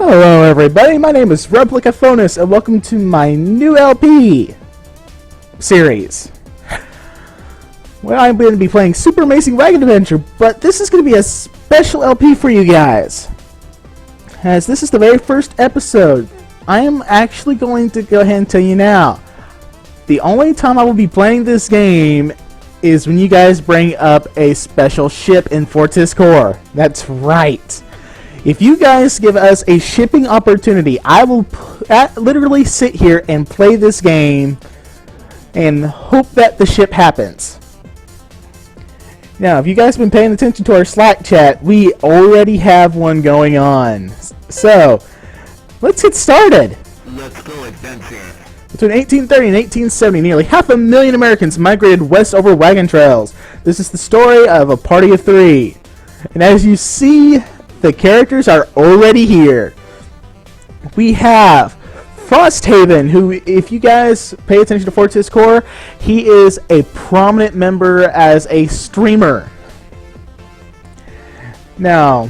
Hello everybody, my name is Replicafonist and welcome to my new LP series. Well, I'm going to be playing Super Amazing Wagon Adventure, but this is going to be a special LP for you guys. As this is the very first episode, I am actually going to go ahead and tell you now. The only time I will be playing this game is when you guys bring up a special ship in Fortis core. That's right. If you guys give us a shipping opportunity, I will literally sit here and play this game and hope that the ship happens. Now, if you guys have been paying attention to our Slack chat, we already have one going on. So, let's get started. Let's go adventure. Between 1830 and 1870, nearly 500,000 Americans migrated west over wagon trails. This is the story of a party of three. And as you see, the characters are already here. We have Frosthaven, who, if you guys pay attention to Fortis core, he is a prominent member as a streamer. Now,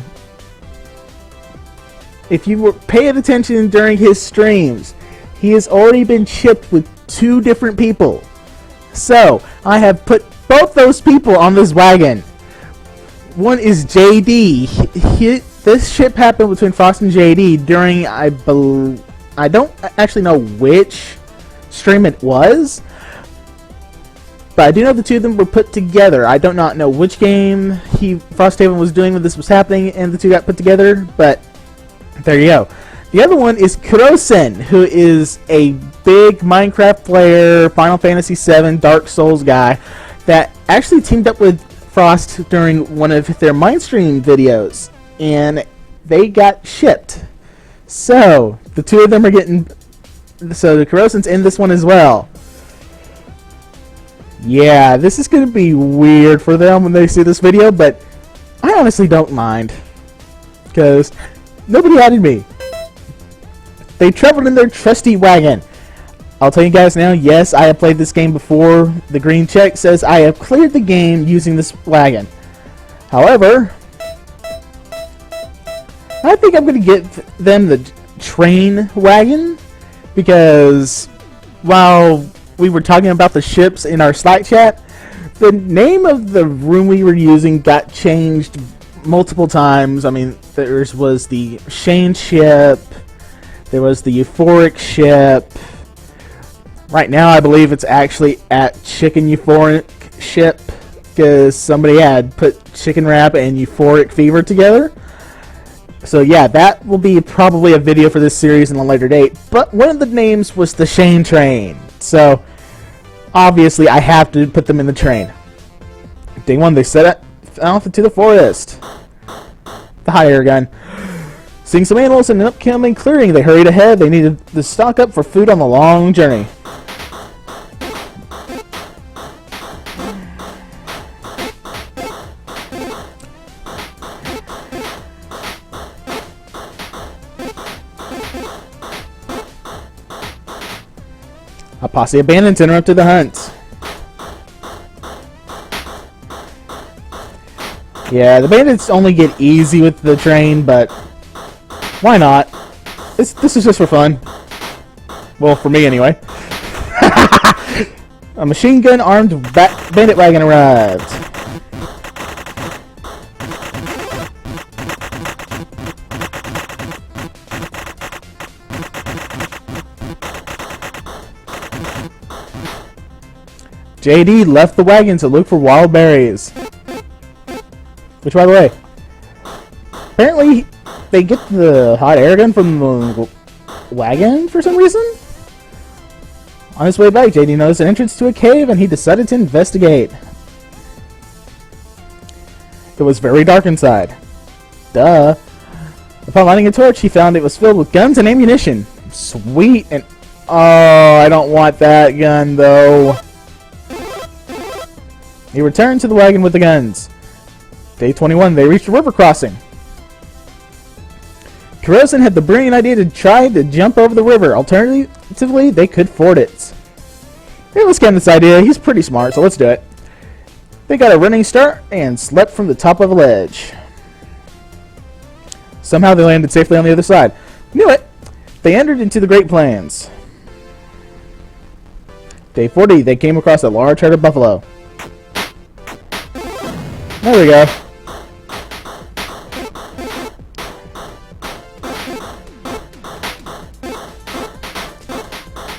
if you were paying attention during his streams, he has already been shipped with 2 different people. So, I have put both those people on this wagon. One is JD. This ship happened between Frost and JD during, I don't actually know which stream it was, but I do know the 2 of them were put together. I do not know which game Frosthaven was doing when this was happening and the 2 got put together, but there you go. The other one is Kurosen, who is a big Minecraft player, Final Fantasy VII, Dark Souls guy, that actually teamed up with Frost during one of their Mindstream videos, and they got shipped. So, the 2 of them are getting... So, the Kurosen's in this one as well. Yeah, this is going to be weird for them when they see this video, but I honestly don't mind. Because nobody added me. They traveled in their trusty wagon. I'll tell you guys now, yes, I have played this game before. The green check says I have cleared the game using this wagon. However, I think I'm going to get them the train wagon, because while we were talking about the ships in our Slack chat, the name of the room we were using got changed multiple times. I mean, there was the Shane ship, there was the Euphoric ship. Right now, I believe it's actually at Chicken Euphoric ship, because somebody had put Chicken Wrap and Euphoric Fever together. So yeah, that will be probably a video for this series in a later date. But one of the names was the Shane train. So obviously I have to put them in the train. Day 1, they set off into the forest. The hot air gun. Seeing some animals in an upcoming clearing, they hurried ahead. They needed to stock up for food on the long journey. A posse of bandits interrupted the hunt. Yeah, the bandits only get easy with the train, but why not? This is just for fun. Well, for me anyway. A machine gun armed bandit wagon arrived. JD left the wagon to look for wild berries. Which, by the way, apparently they get the hot air gun from the wagon for some reason. On his way back, JD noticed an entrance to a cave and he decided to investigate. It was very dark inside. Duh. Upon lighting a torch, he found it was filled with guns and ammunition. Sweet. And oh, I don't want that gun though. He returned to the wagon with the guns. Day 21, they reached a river crossing. Kurosen had the brilliant idea to try to jump over the river. Alternatively, they could ford it. Hey, let's get this idea. He's pretty smart, so let's do it. They got a running start and slept from the top of a ledge. Somehow they landed safely on the other side. Knew it! They entered into the Great Plains. Day 40, they came across a large herd of buffalo. There we go.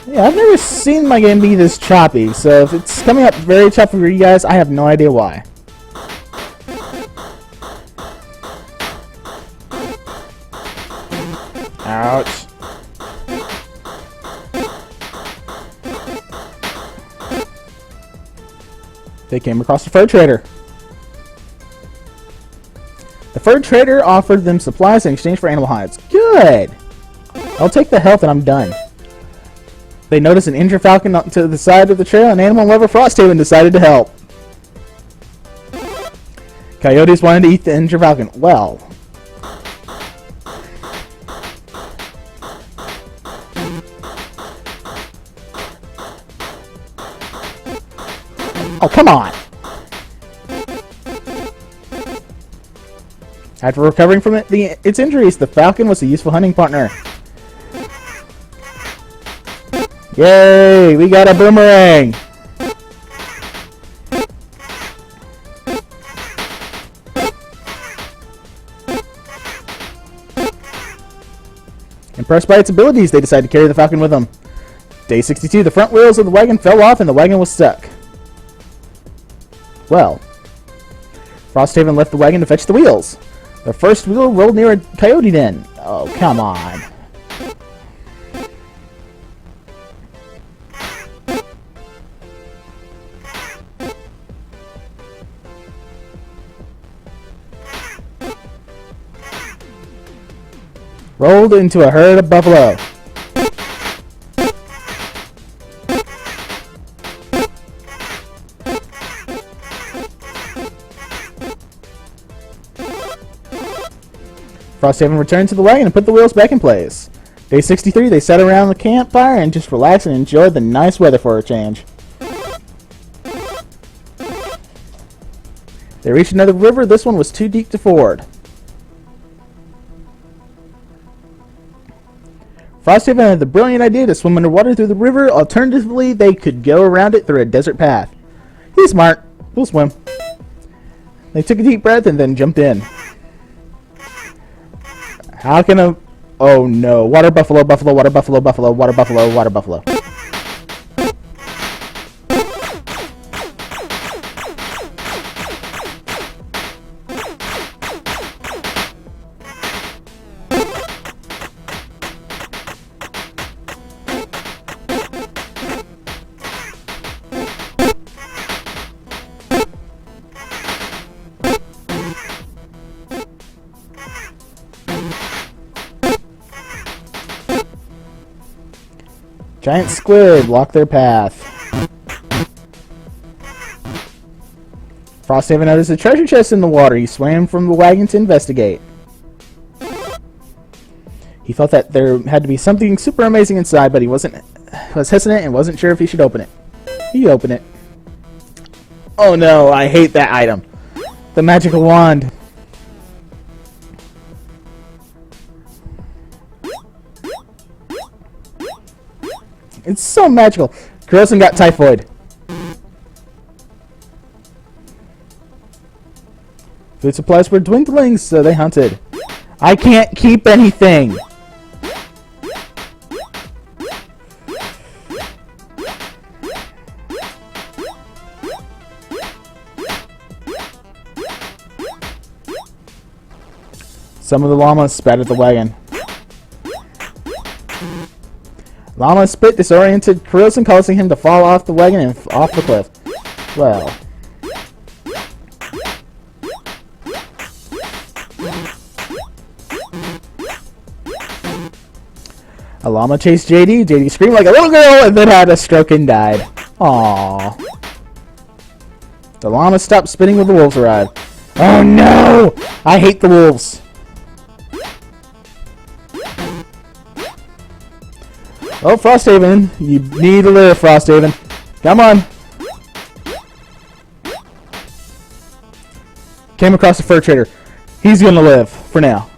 Yeah, I've never seen my game be this choppy, so if it's coming up very choppy for you guys, I have no idea why. Ouch. They came across a fur trader. The fur trader offered them supplies in exchange for animal hides. Good! I'll take the health and I'm done. They noticed an injured falcon to the side of the trail, and animal lover Frosthaven decided to help. Coyotes wanted to eat the injured falcon. Well. Oh, come on! After recovering from its injuries, the falcon was a useful hunting partner. Yay! We got a boomerang! Impressed by its abilities, they decided to carry the falcon with them. Day 62, the front wheels of the wagon fell off and the wagon was stuck. Well, Frosthaven left the wagon to fetch the wheels. The first wheel rolled near a coyote den. Oh, come on. Rolled into a herd of buffalo. Frosthaven returned to the wagon and put the wheels back in place. Day 63, they sat around the campfire and just relaxed and enjoyed the nice weather for a change. They reached another river. This one was too deep to ford. Frosthaven had the brilliant idea to swim underwater through the river. Alternatively, they could go around it through a desert path. He's smart. We'll swim. They took a deep breath and then jumped in. How can a... Oh no. Water buffalo, buffalo, water buffalo, buffalo, water buffalo, water buffalo. Giant squid blocked their path. Frosthaven noticed a treasure chest in the water. He swam from the wagon to investigate. He felt that there had to be something super amazing inside, but he was hesitant and wasn't sure if he should open it. He opened it. Oh no, I hate that item. The magical wand. It's so magical. Kurosen got typhoid. Food supplies were dwindling, so they hunted. I can't keep anything. Some of the llamas spat at the wagon. Llama spit disoriented Kurosen, causing him to fall off the wagon and off the cliff. Well. A llama chased JD. JD screamed like a little girl and then had a stroke and died. Aww. The llama stopped spitting when the wolves arrived. Oh no! I hate the wolves. Oh, Frosthaven, you need to live, Frosthaven. Come on. Came across a fur trader. He's gonna live, for now.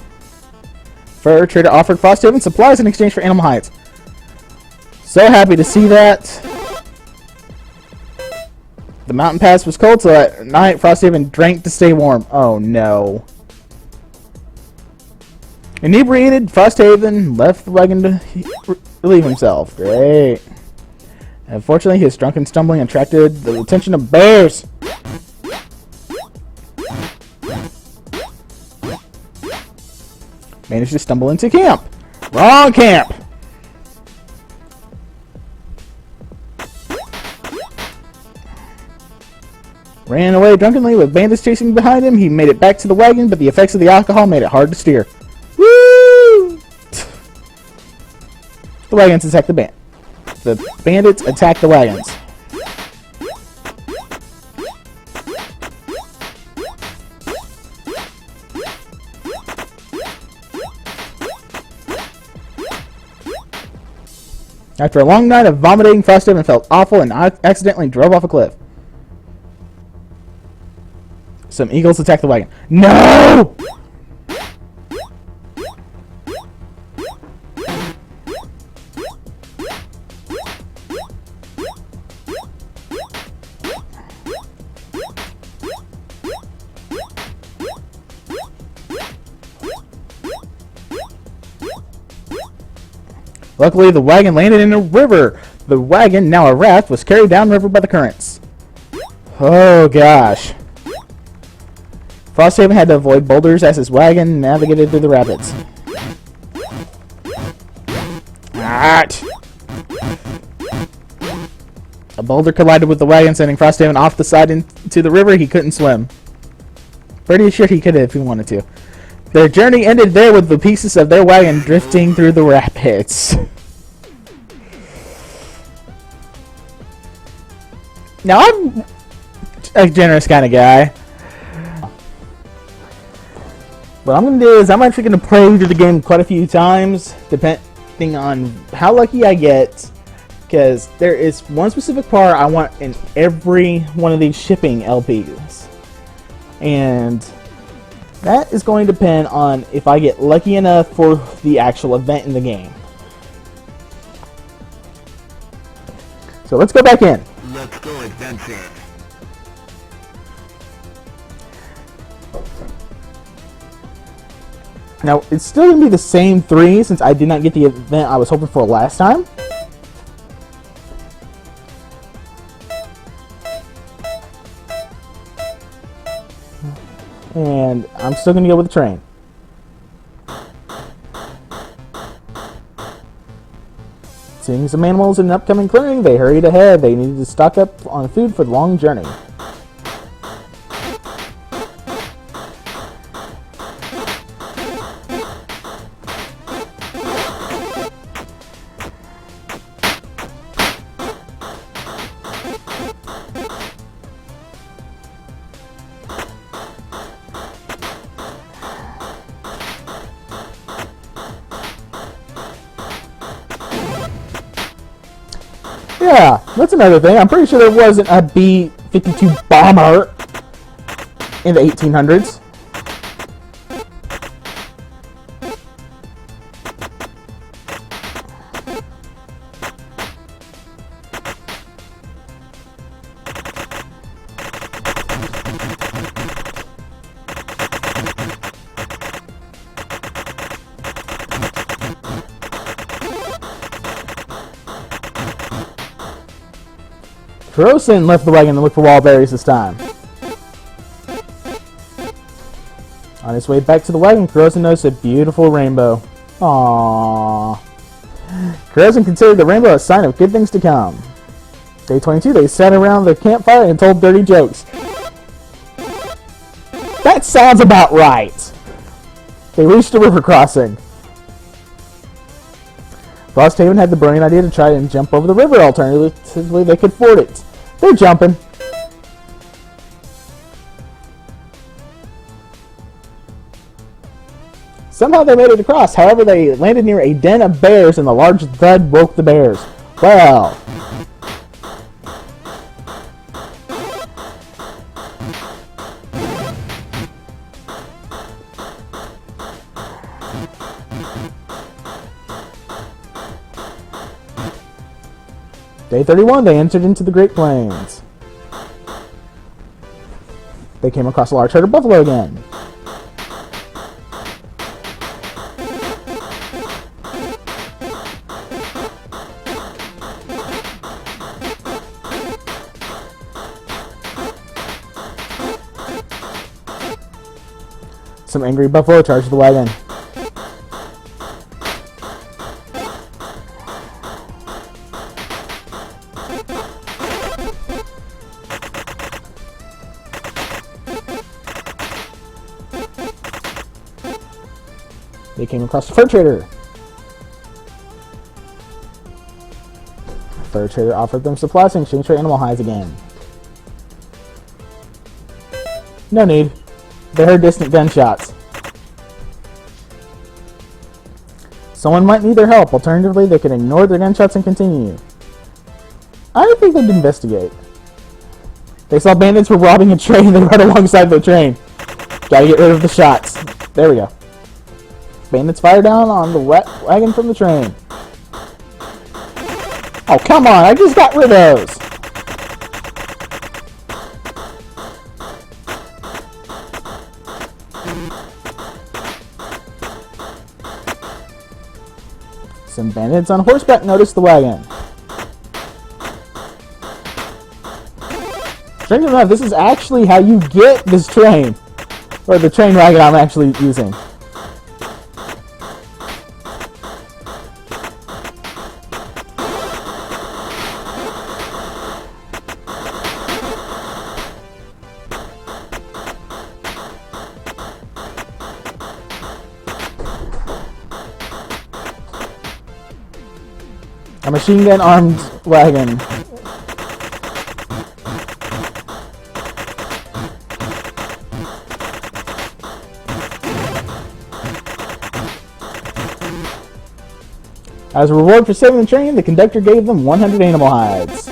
fur trader offered Frosthaven supplies in exchange for animal hides. So happy to see that. The mountain pass was cold, so at night Frosthaven drank to stay warm. Oh no. Inebriated, Frosthaven left the wagon to relieve himself. Great. Unfortunately, his drunken stumbling attracted the attention of bears. Managed to stumble into camp. Wrong camp. Ran away drunkenly with bandits chasing behind him. He made it back to the wagon, but the effects of the alcohol made it hard to steer. Woo! The wagons attacked the band. The bandits attacked the wagons. After a long night of vomiting, Frosthaven felt awful and accidentally drove off a cliff. Some eagles attacked the wagon. No! Luckily, the wagon landed in a river. The wagon, now a raft, was carried downriver by the currents. Oh gosh. Frosthaven had to avoid boulders as his wagon navigated through the rapids. A boulder collided with the wagon, sending Frosthaven off the side into the river. He couldn't swim. Pretty sure he could have if he wanted to. Their journey ended there with the pieces of their wagon drifting through the rapids. Now, I'm a generous kind of guy. What I'm going to do is I'm actually going to play through the game quite a few times, depending on how lucky I get, because there is one specific part I want in every one of these shipping LPs. And that is going to depend on if I get lucky enough for the actual event in the game. So let's go back in. Let's go adventure. Now, it's still going to be the same 3 since I did not get the event I was hoping for last time. And I'm still going to go with the train. Seeing some animals in an upcoming clearing, they hurried ahead. They needed to stock up on food for the long journey. Yeah, that's another thing. I'm pretty sure there wasn't a B-52 bomber in the 1800s. Kurosen left the wagon to look for wild berries this time. On his way back to the wagon, Kurosen noticed a beautiful rainbow. Aww. Kurosen considered the rainbow a sign of good things to come. Day 22, they sat around the campfire and told dirty jokes. That sounds about right. They reached a river crossing. Frosthaven had the brilliant idea to try and jump over the river. Alternatively, they could ford it. They're jumping. Somehow they made it across. However, they landed near a den of bears and the large thud woke the bears. Well. Day 31, they entered into the Great Plains. They came across a large herd of buffalo again. Some angry buffalo charged the wagon. They came across the fur trader. The fur trader offered them supplies in exchange for animal hides again. No need. They heard distant gunshots. Someone might need their help. Alternatively, they can ignore their gunshots and continue. I think they'd investigate. They saw bandits were robbing a train. They run alongside the train. Gotta get rid of the shots. There we go. Bandits fire down on the wagon from the train. Oh, come on. I just got rid of those. Some bandits on horseback noticed the wagon. Strange enough, this is actually how you get this train. Or the train wagon I'm actually using. A machine gun armed wagon. As a reward for saving the train, the conductor gave them 100 animal hides.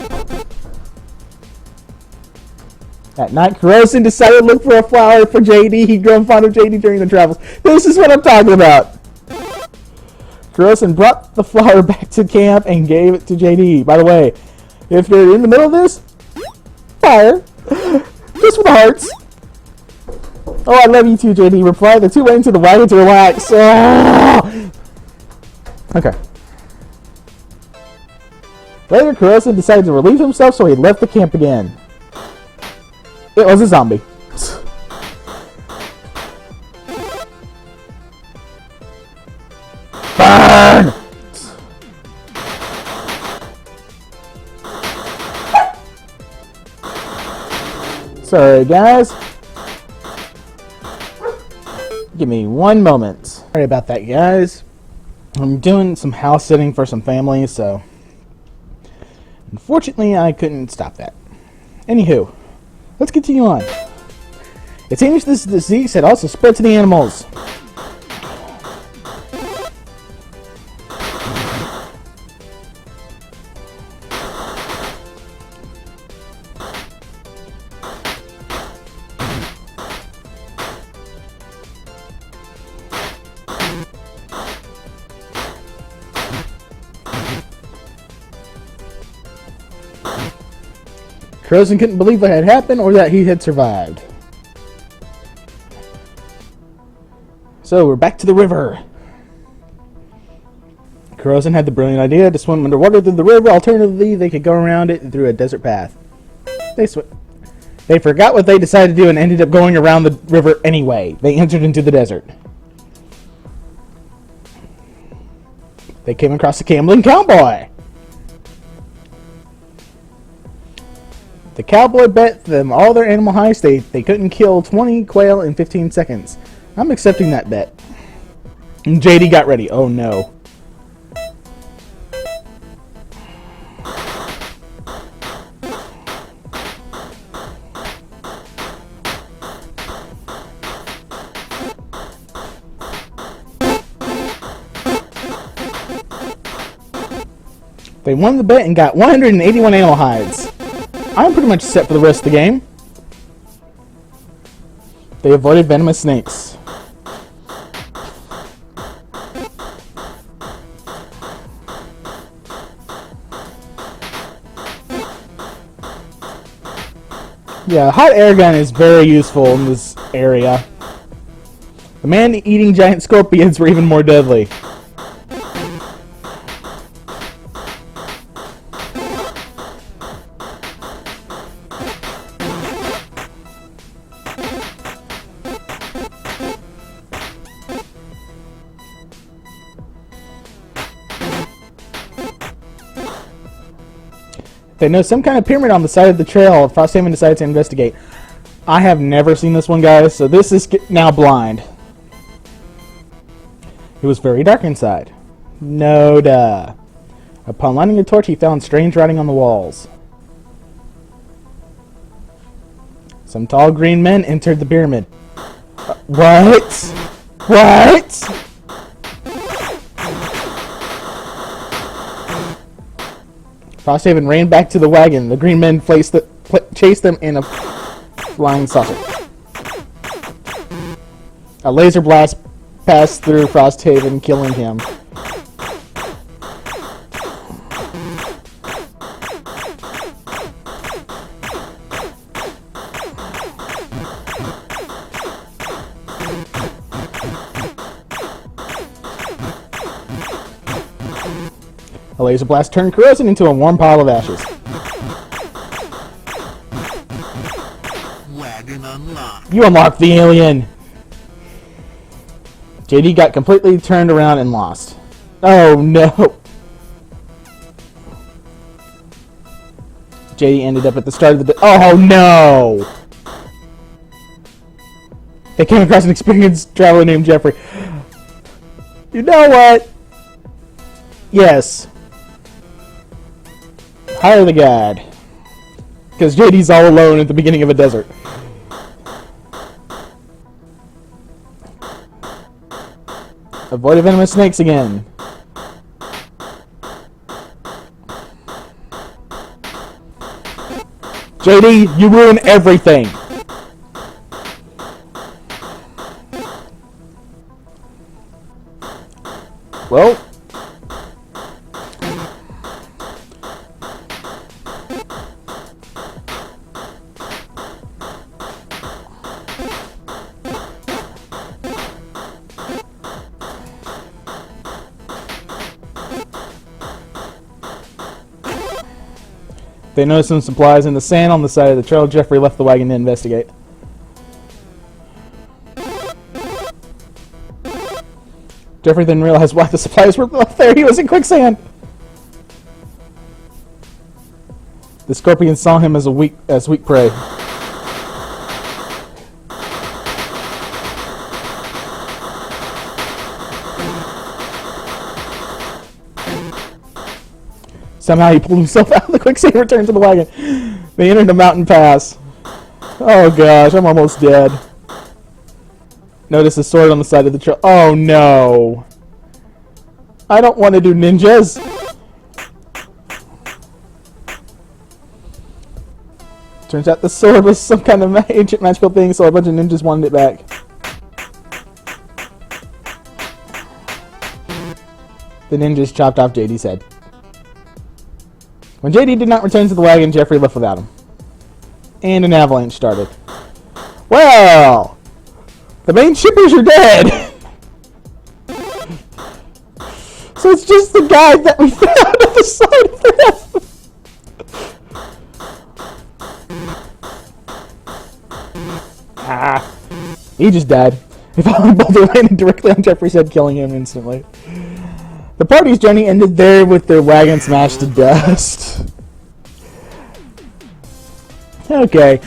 At night, Kurosen decided to look for a flower for JD. He'd grown fond of JD during the travels. This is what I'm talking about. Kurosen brought the flower back to camp and gave it to JD. By the way, if you're in the middle of this, fire. Just for the hearts. Oh, I love you too, JD. Replied. The two went into the wagon to relax. Oh! Okay. Later, Kurosen decided to relieve himself, so he left the camp again. It was a zombie. Burn! Sorry, guys. Give me one moment. Sorry about that, guys. I'm doing some house sitting for some family, so unfortunately I couldn't stop that. Anywho, let's continue on. It seems this disease had also spread to the animals. Kurosen couldn't believe what had happened or that he had survived. So we're back to the river. Kurosen had the brilliant idea to swim underwater through the river. Alternatively, they could go around it through a desert path. They forgot what they decided to do and ended up going around the river anyway. They entered into the desert. They came across a gambling cowboy. The cowboy bet them all their animal hides they couldn't kill 20 quail in 15 seconds. I'm accepting that bet. And JD got ready. Oh no. They won the bet and got 181 animal hides. I'm pretty much set for the rest of the game. They avoided venomous snakes. Yeah, hot air gun is very useful in this area. The man-eating giant scorpions were even more deadly. They know some kind of pyramid on the side of the trail. Frosthaven decides to investigate. I have never seen this one, guys, so this is now blind. It was very dark inside. No duh. Upon lighting a torch, he found strange writing on the walls. Some tall green men entered the pyramid. What? What? Frosthaven ran back to the wagon. The green men chased them in a flying saucer. A laser blast passed through Frosthaven, killing him. A laser blast turned Kurosen into a warm pile of ashes. Wagon unlocked. You unlocked the alien! JD got completely turned around and lost. Oh no! JD ended up at the start of the... Oh no! They came across an experienced traveler named Jeffrey. You know what? Yes. Hire the guide. Because JD's all alone at the beginning of a desert. Avoid venomous snakes again. JD, you ruin everything. Well... They noticed some supplies in the sand on the side of the trail. Jeffrey left the wagon to investigate. Jeffrey then realized why the supplies were left there. He was in quicksand. The scorpion saw him as weak prey. Somehow he pulled himself out of the quicksand and returned to the wagon. They entered the mountain pass. Oh gosh, I'm almost dead. Notice the sword on the side of the trail. Oh no. I don't want to do ninjas. Turns out the sword was some kind of ancient magical thing, so a bunch of ninjas wanted it back. The ninjas chopped off JD's head. When JD did not return to the wagon, Jeffrey left without him. And an avalanche started. Well, the main shippers are dead. So it's just the guy that we found at the side of the he just died. He followed boulder landed directly on Jeffrey's head, killing him instantly. The party's journey ended there with their wagon smashed to dust. Okay.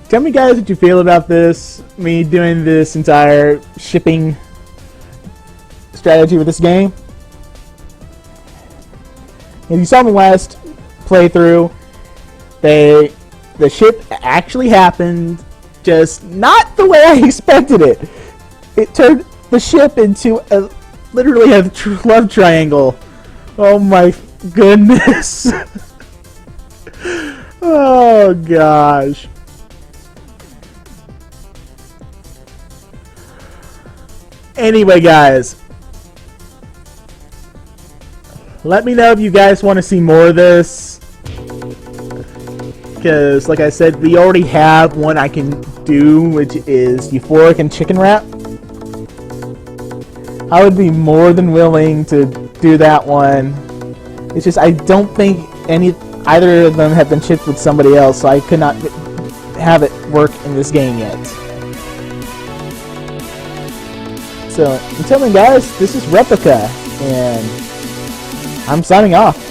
Tell me, guys, what you feel about this. Me doing this entire shipping strategy with this game. If you saw me last playthrough, the ship actually happened, just not the way I expected it. It turned the ship into literally a love triangle. Oh my goodness. Oh gosh. Anyway, guys, let me know if you guys want to see more of this. Because, like I said, we already have one I can do, which is euphoric and chicken wrap. I would be more than willing to do that one. It's just I don't think either of them have been shipped with somebody else, so I could not have it work in this game yet. So, until then guys, this is Replica, and I'm signing off.